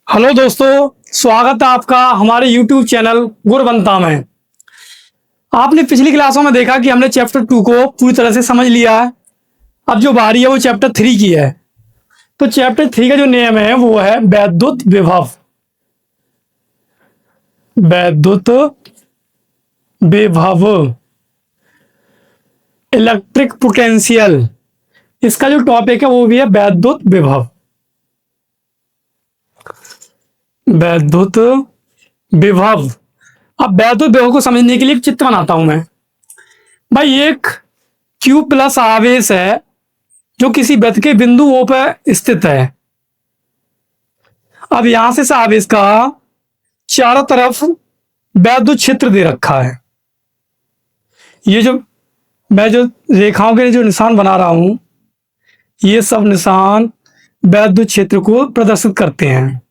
Hello दोस्तों, स्वागत है आपका हमारे YouTube चैनल गुरबंता में। आपने पिछली क्लासों में देखा कि हमने चैप्टर 2 को पूरी तरह से समझ लिया है। अब जो बारी है वो चैप्टर 3 की है। तो चैप्टर 3 का जो नियम है वो है वैद्युत विभव। वैद्युत विभव, इलेक्ट्रिक पोटेंशियल, इसका जो टॉपिक है वो भी है वैद्युत विभव। वैद्युत विभव। अब वैद्युत विभव को समझने के लिए एक चित्र बनाता हूं मैं। भाई, एक Q प्लस आवेश है जो किसी वृत्त के बिंदु O पर स्थित है। अब यहां से इस आवेश का चारों तरफ वैद्युत क्षेत्र दे रखा है। ये जो मैं जो रेखाओं के जो निशान बना रहा हूं, ये सब निशान वैद्युत क्षेत्र को प्रदर्शित करते हैं।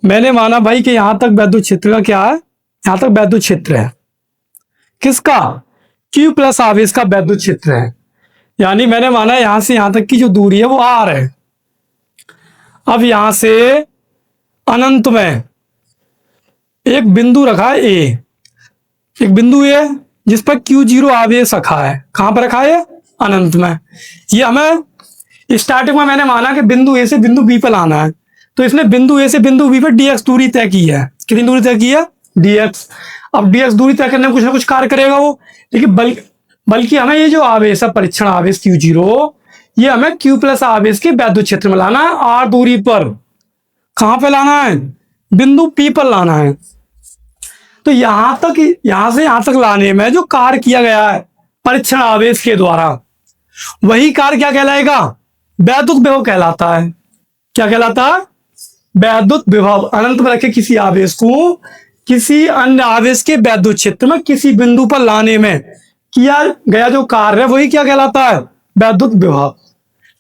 मैंने माना भाई कि यहां तक वैद्युत क्षेत्र का क्या है, यहां तक वैद्युत क्षेत्र है। किसका? Q प्लस आवेश का वैद्युत क्षेत्र है। यानी मैंने माना यहां से यहां तक की जो दूरी है वो R है। अब यहां से अनंत में एक बिंदु रखा है A, एक बिंदु A जिस पर Q0 आवेश रखा है। कहां पर रखा है? अनंत में। ये हमें स्टार्टिंग में मैंने माना कि बिंदु A से बिंदु B पर लाना है, तो इसने बिंदु A से बिंदु B पर dx दूरी तय की है। कितनी दूरी तय की है? dx। अब dx दूरी तय करने में कुछ ना कुछ कार्य करेगा वो, लेकिन बल्कि हमें ये जो आवेश है, परीक्षण आवेश Q0, ये हमें Q प्लस आवेश के वैद्युत क्षेत्र में लाना है, R दूरी पर। कहां पे लाना है? बिंदु P पर लाना है। तो यहां से यहां तक लाने में जो कार्य किया गया है परीक्षण आवेश के द्वारा, वही कार्य क्या कहलाएगा? वैद्युत विभव कहलाता है। क्या कहलाता है? वैद्युत विभव। अनंत में रखे किसी आवेश को किसी अन्य आवेश के वैद्युत क्षेत्र में किसी बिंदु पर लाने में किया गया जो कार्य है वही क्या कहलाता है? वैद्युत विभव।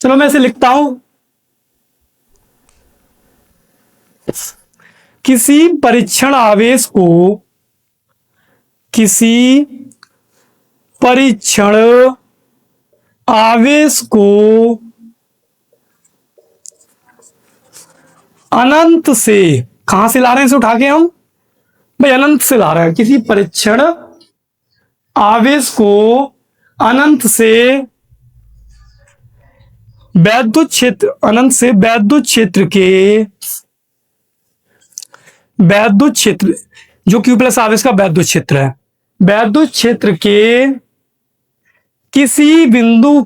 चलो मैं इसे लिखता हूं। किसी परीक्षण आवेश को अनंत से, कहां से ला रहे हैं इसे उठा के हम? भाई अनंत से ला रहे हैं। किसी परीक्षण आवेश को अनंत से वैद्युत क्षेत्र, अनंत से वैद्युत क्षेत्र जो Q प्लस आवेश का वैद्युत क्षेत्र है, वैद्युत क्षेत्र के किसी बिंदु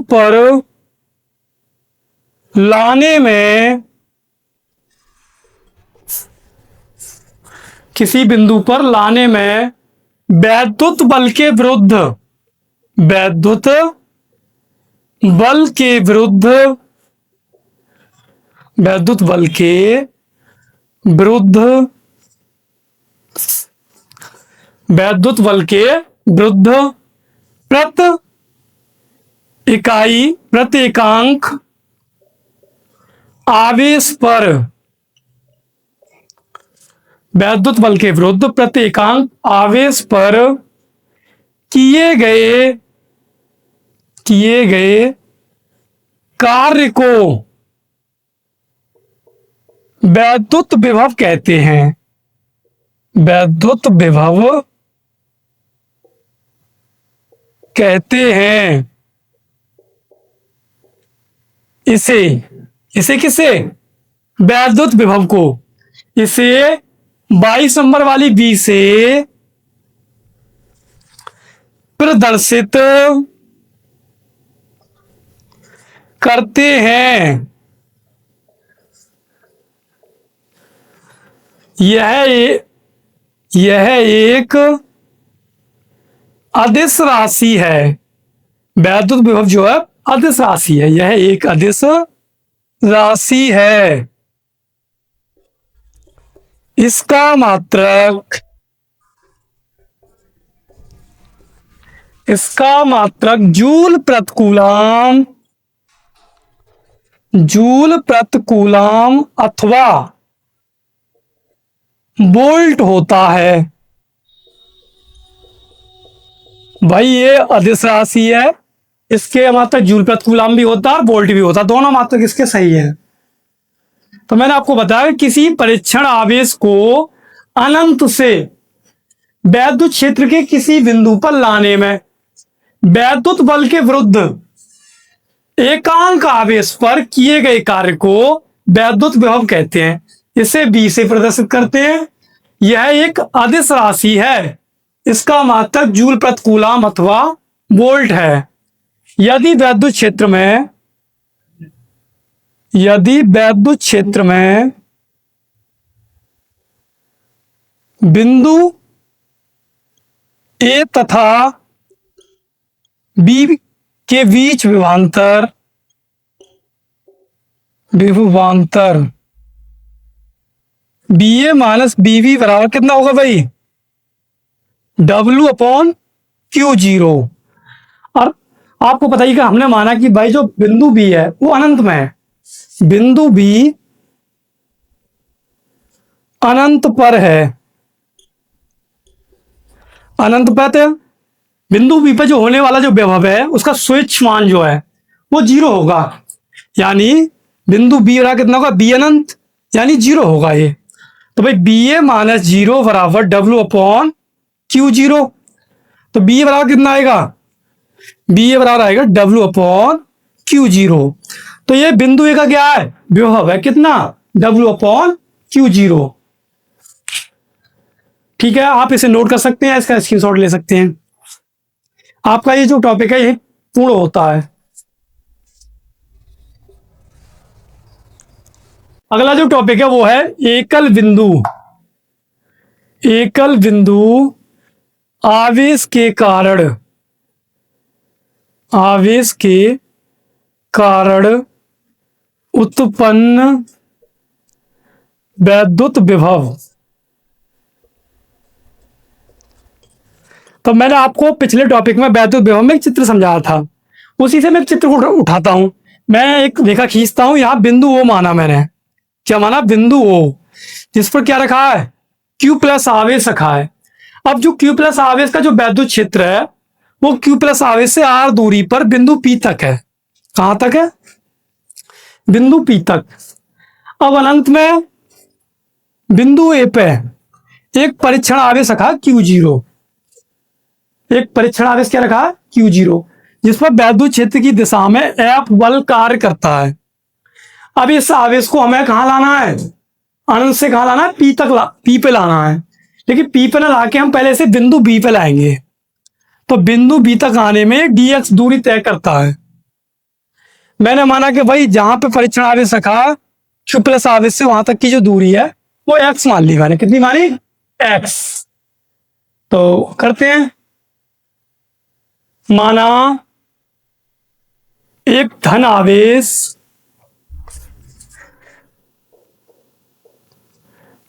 पर लाने में, किसी बिंदु पर लाने में वैद्युत बल के विरुद्ध, वैद्युत बल के विरुद्ध, वैद्युत बल के विरुद्ध, वैद्युत बल के विरुद्ध प्रति एकांक आवेश पर, वैद्युत बल के विरुद्ध प्रति एकांक आवेश पर किए गए कार्य को वैद्युत विभव कहते हैं। वैद्युत विभव कहते हैं। इसे किसे? वैद्युत विभव को। इसे 22 नंबर वाली बी से प्रदर्शित करते हैं। यह एक अदिश राशि है। वैद्युत विभव जो है अदिश राशि है। यह एक अदिश राशि है। इसका मात्रक जूल प्रति कूलम अथवा वोल्ट होता है। भाई ये अदिश राशि है, इसके मात्रक जूल प्रति कूलम भी होता है और वोल्ट भी होता है, दोनों मात्रक इसके सही है। तो मैंने आपको बताया किसी परीक्षण आवेश को अनंत से वैद्युत क्षेत्र के किसी बिंदु पर लाने में वैद्युत बल के विरुद्ध एकांक आवेश पर किए गए कार्य को वैद्युत विभव कहते हैं। इसे बी से प्रदर्शित करते हैं। यह एक अदिश राशि है, इसका मात्रक जूल प्रति कूलम अथवा वोल्ट है। यदि वैद्युत क्षेत्र में बिंदु ए तथा बी के बीच विभवांतर बी ए माइनस बी बी बराबर कितना होगा भाई, W अपॉन Q0। और आपको बताइएगा हमने माना कि भाई जो बिंदु बी है वो अनंत में है, बिंदु बी अनंत पर है, अनंत पर है। बिंदु बी पर जो होने वाला जो विभव है उसका स्विच मान जो है वो 0 होगा, यानी बिंदु बी बराबर कितना होगा, बी अनंत यानी 0 होगा ये। तो भाई बी ए माइनस 0 बराबर W अपॉन Q0। तो बी ए बराबर कितना आएगा, बी ए बराबर आएगा W अपॉन Q0। तो ये बिंदु ए का क्या है, विभव है कितना, W अपॉन Q0। ठीक है, आप इसे नोट कर सकते हैं, इसका स्क्रीनशॉट ले सकते हैं। आपका ये जो टॉपिक है ये पूर्ण होता है। अगला जो टॉपिक है वो है एकल बिंदु आवेश के कारण उत्पन्न वैद्युत विभव। तो मैंने आपको पिछले टॉपिक में वैद्युत विभव में एक चित्र समझाया था, उसी से मैं एक चित्र को उठाता हूं। मैं एक रेखा खींचता हूं, यहां बिंदु ओ माना मैंने, क्या माना, बिंदु ओ, जिस पर क्या रखा है, Q प्लस आवेश रखा है। अब जो Q प्लस आवेश का जो वैद्युत क्षेत्र है वो Q प्लस आवेश से R दूरी पर बिंदु P तक है। कहां तक है, बिंदु P तक। अब अनंत में बिंदु ए पे एक परीक्षण आवेश रखा Q0, एक परीक्षण आवेश क्या रखा है, Q0, जिस पर वैद्युत क्षेत्र की दिशा में F बल कार्य करता है। अब इस आवेश को हमें कहां लाना है, अनंत से कहां लाना है, P तक, P पे लाना है। लेकिन P पे ना लाके हम पहले से बिंदु B पे लाएंगे। तो बिंदु B तक आने में dx दूरी तय करता है। मैंने माना कि भाई जहां पे परीक्षण आवेश रखा Q प्लस आवेश से वहां तक की जो दूरी है वो x मान ली मैंने, कितनी मानी, x। तो करते हैं, माना एक धन आवेश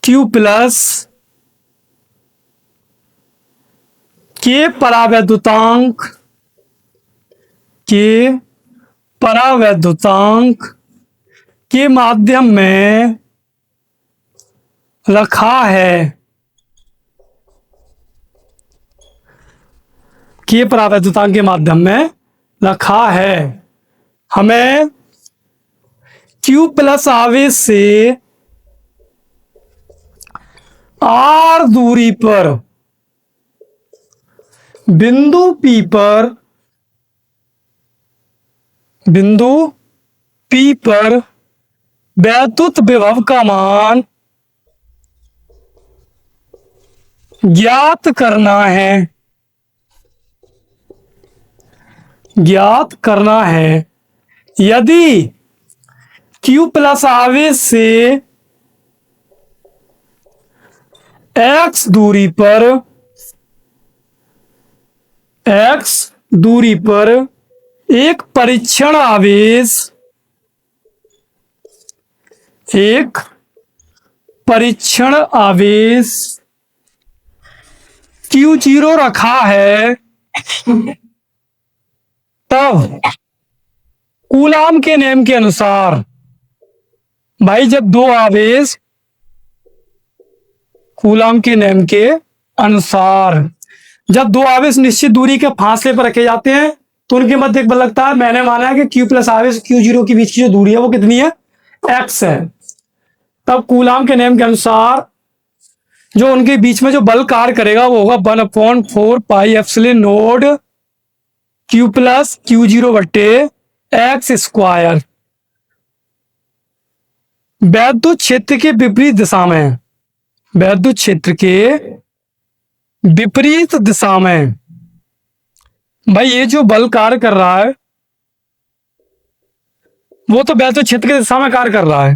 Q प्लस के परावैद्युतांक के माध्यम में रखा है, के परावैद्युतांक के माध्यम में रखा है। हमें Q प्लस आवेश से R दूरी पर बिंदु P पर वैद्युत विभव का मान ज्ञात करना है। यदि Q प्लस आवेश से x दूरी पर एक परीक्षण आवेश Q0 रखा है, तब कूलाम के नियम के अनुसार भाई जब दो आवेश कूलाम के नियम के अनुसार जब दो आवेश निश्चित दूरी के फासले पर रखे जाते हैं तो उनके मध्य एक बल लगता है। मैंने माना है कि क्यू प्लस आवेश क्यू जीरो के बीच की जो दूरी है वो कितनी है, एक्स है। तब कूलाम के नियम के अनुसार जो उनके बीच में जो बल कार्य करेगा वो होगा 1/4 pi epsilon not Q plus Q zero बट्टे एक्स स्क्वायर। वैद्युत क्षेत्र के विपरीत दिशा में, वैद्युत क्षेत्र के विपरीत दिशा में भाई ये जो बल कार्य कर रहा है वो तो वैद्युत क्षेत्र की दिशा में कार्य कर रहा है,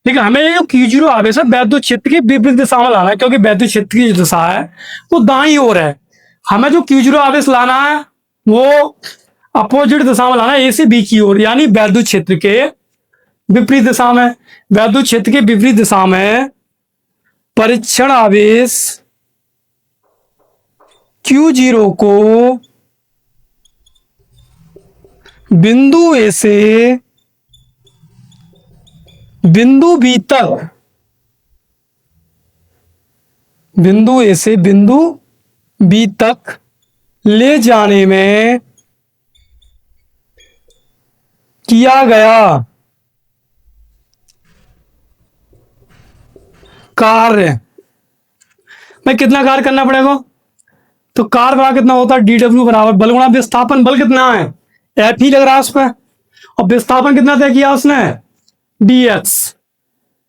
लेकिन हमें ये जो क्यू जीरो आवेश है वैद्युत क्षेत्र के विपरीत दिशा में लाना है, क्योंकि वैद्युत क्षेत्र की जो दिशा है वो दाईं ओर है। हमें जो क्यू जीरो आवेश लाना है वो अपोजिट दिशा में लाना है, ए से बी की ओर, यानी वैद्युत क्षेत्र के विपरीत दिशा में। वैद्युत क्षेत्र के विपरीत दिशा में परीक्षण आवेश क्यू जीरो को बिंदु ए से बिंदु बी तक, बिंदु ए से बिंदु बी तक ले जाने में किया गया कार्य। मैं कितना कार्य करना पड़ेगा, तो कार्य बराबर कितना होता है, डी डब्ल्यू बराबर बल गुणा विस्थापन। बल कितना है, एफ ही लग रहा है उस पर, और विस्थापन कितना तय किया उसने, डी एक्स।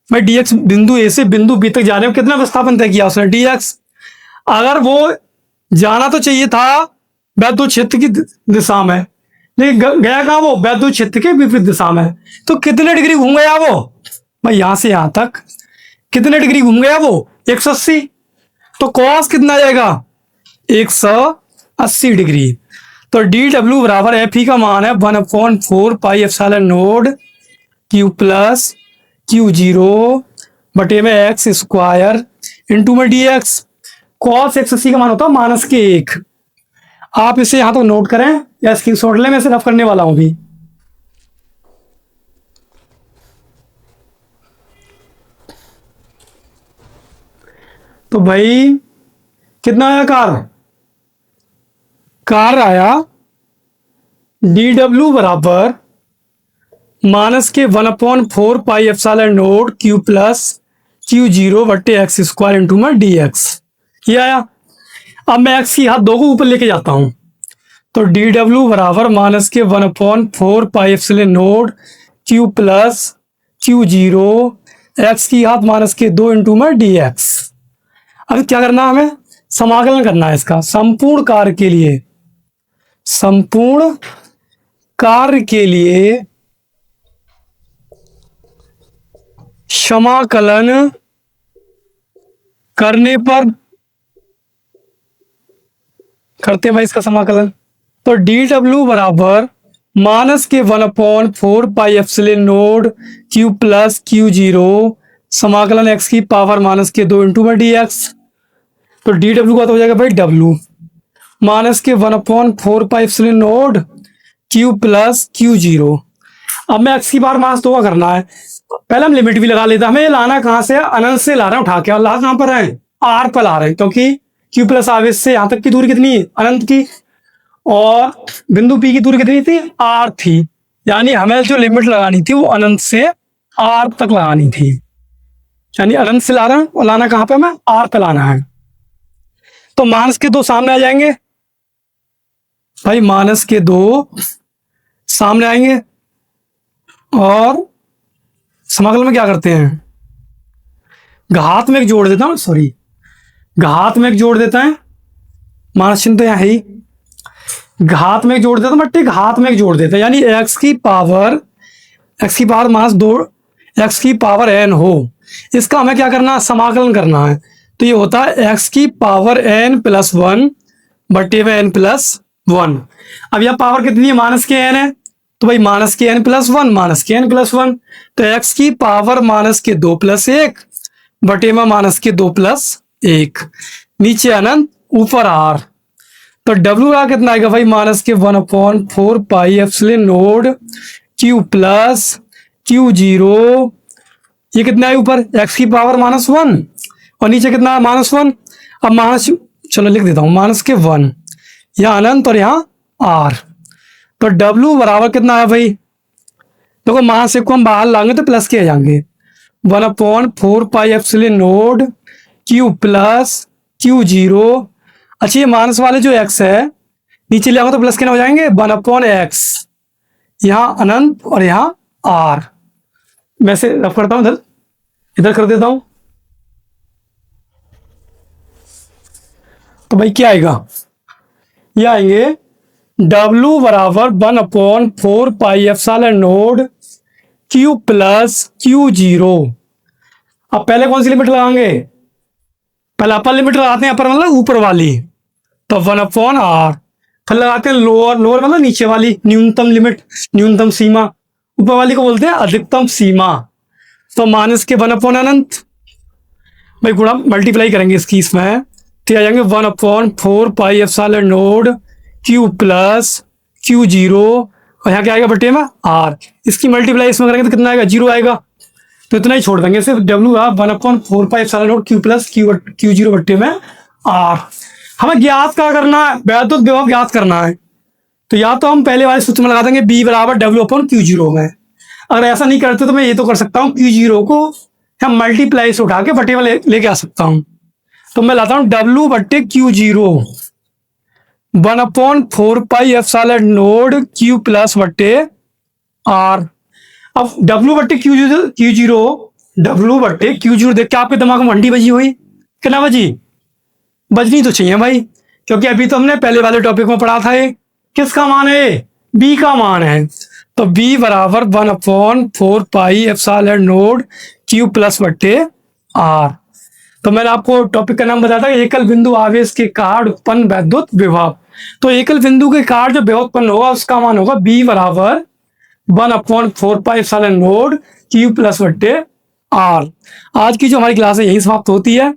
मैं डी एक्स बिंदु ए से बिंदु बी तक जाने में कितना विस्थापन तय किया उसने, डी एक्स। अगर वो जाना तो चाहिए था वैद्युत क्षेत्र की दिशा में, लेकिन गया कहां, वो वैद्युत क्षेत्र के विपरीत दिशा में। तो कितने डिग्री घूम गया वो, भाई यहां से यहां तक कितने डिग्री घूम गया वो, 180। तो कॉस कितना जाएगा, 180 डिग्री। तो डी डब्ल्यू बराबर एफ ई का मान है 1/4 pi epsilon not Q plus Q zero बटे में एक्स स्क्वायर इंटू में डी एक्स। कॉस 180 का मान होता है -1। आप इसे यहां तो नोट करें या स्क्रीनशॉट लें, मैं इसे रफ करने वाला हूं भी। तो भाई कितना आया कार आया डी डब्ल्यू बराबर -1/4 pi epsilon not Q plus Q zero बट्टे एक्स स्क्वायर इंटू में डी एक्स, ये आया। अब मैं एक्स की हाथ दो को ऊपर लेके जाता हूं, तो डी डब्ल्यू बराबर -1/4 pi epsilon not Q plus Q zero x की हाथ -2 इंटू में डी एक्स। अब क्या करना है, हमें समाकलन करना है इसका संपूर्ण कार्य के लिए। संपूर्ण कार्य के लिए समाकलन करने पर करते हैं भाई इसका समाकलन। तो डी डब्ल्यू बराबर -1/4 pi epsilon not Q plus Q zero समाकलन एक्स की पावर -2 इंटू में डी एक्स। तो डी डब्ल्यू का तो हो जाएगा भाई W -1/4 pi epsilon not Q plus Q zero. अब मैं एक्स की बार -2 का करना है, पहले हम लिमिट भी लगा लेते हैं। हमें ये लाना कहां से, अनंत से ला रहे हैं उठा के, और ला कहां पर है, आर पर ला रहे हैं, क्योंकि क्यू प्लस आवेश से यहां तक की दूरी कितनी है, अनंत की, और बिंदु पी की दूरी कितनी थी, आर थी। यानी हमें जो लिमिट लगानी थी वो अनंत से आर तक लगानी थी, यानी अनंत से ला रहे हैं और लाना कहां पे, हमें आर पे लाना है। तो -2 सामने आ जाएंगे भाई, -2 सामने आएंगे, और समाकलन में क्या करते हैं, घात में एक जोड़ देता हूं, सॉरी घात में एक जोड़ देता है, माइनस चिन्ह तो यहां है ही, घात में एक जोड़ देता हूं, बट घात में एक जोड़ देता है, यानी x की पावर -2 x की पावर n हो, इसका हमें क्या करना है, समाकलन करना है। तो ये होता है x की पावर n + 1 बटे में n + 1। अब यह पावर कितनी है, -n है, तो भाई -n + 1 -n + 1, तो x की पावर -2 + 1 बटे में -2 + 1, नीचे अनंत ऊपर r। तो W का कितना आएगा भाई, -1/4 pi epsilon not Q plus Q zero, ये कितना है ऊपर, x की पावर -1 और नीचे कितना है, -1। अब चलो लिख देता हूं -1, यहाँ अनंत और यहाँ r, तो W बराबर कितना है भाई, देखो महाशिव को हम बाहर लाएंगे तो प्लस के आ जाएंगे, 1/4πε0 Q प्लस Q0। अच्छा ये माइनस वाले जो x है नीचे ले आऊंगा तो प्लस के ना हो जाएंगे, 1/x, यहाँ अनंत और यहाँ r। मैं से रफ करता हूं, इधर इधर कर देता हूं। तो भाई क्या आएगा, ये आएंगे W बराबर 1/4πε0 Q प्लस Q0। अब पहले कौन सी लिमिट लगाएंगे, पहले अपर लिमिट लगाते हैं, अपर मतलब ऊपर वाली, तो 1/r। फिर लगाते हैं लोअर, लोअर मतलब नीचे वाली, न्यूनतम लिमिट, न्यूनतम सीमा। ऊपर वाली को बोलते हैं अधिकतम सीमा। तो माइनस के 1 अनंत, भाई गुणा मल्टीप्लाई करेंगे इसकी, इसमें तो आ जाएंगे 1/4πε0 Q प्लस Q0, और यहाँ क्या आएगा बट्टे में r। इसकी मल्टीप्लाई इसमें करेंगे तो कितना आएगा, 0 आएगा। तो इतना ही छोड़ देंगे, सिर्फ W 1/4πε0 Q प्लस Q0 बट्टे में r। हमें ज्ञात क्या करना है, वैद्युत विभव ज्ञात करना है। तो या तो हम पहले वाले सूत्र में लगा देंगे B बराबर W/Q0 में। अगर ऐसा नहीं करते तो मैं ये तो कर सकता हूँ, Q0 को हम मल्टीप्लाई से उठा के बट्टे में लेके आ सकता हूँ। तो मैं लाता हूँ W/Q0 1/4πε0 Q प्लस बट्टे R। अब W/Q0 देख के आपके दिमाग में घंटी बजी हुई, कितना बजी, बजनी तो चाहिए भाई, क्योंकि अभी तो हमने पहले वाले टॉपिक में पढ़ा था ये किसका मान है, B का मान है। तो B बराबर 1/4πε0 Q प्लस बट्टे R। तो मैंने आपको टॉपिक का नाम बताया था, एकल बिंदु आवेश के कारण उत्पन्न वैद्युत विभव। तो एकल बिंदु के कारण जो विभव उत्पन्न होगा उसका मान होगा B बराबर 1/4πε0 Q प्लस बट्टे R। आज की जो हमारी क्लास है यही समाप्त होती है।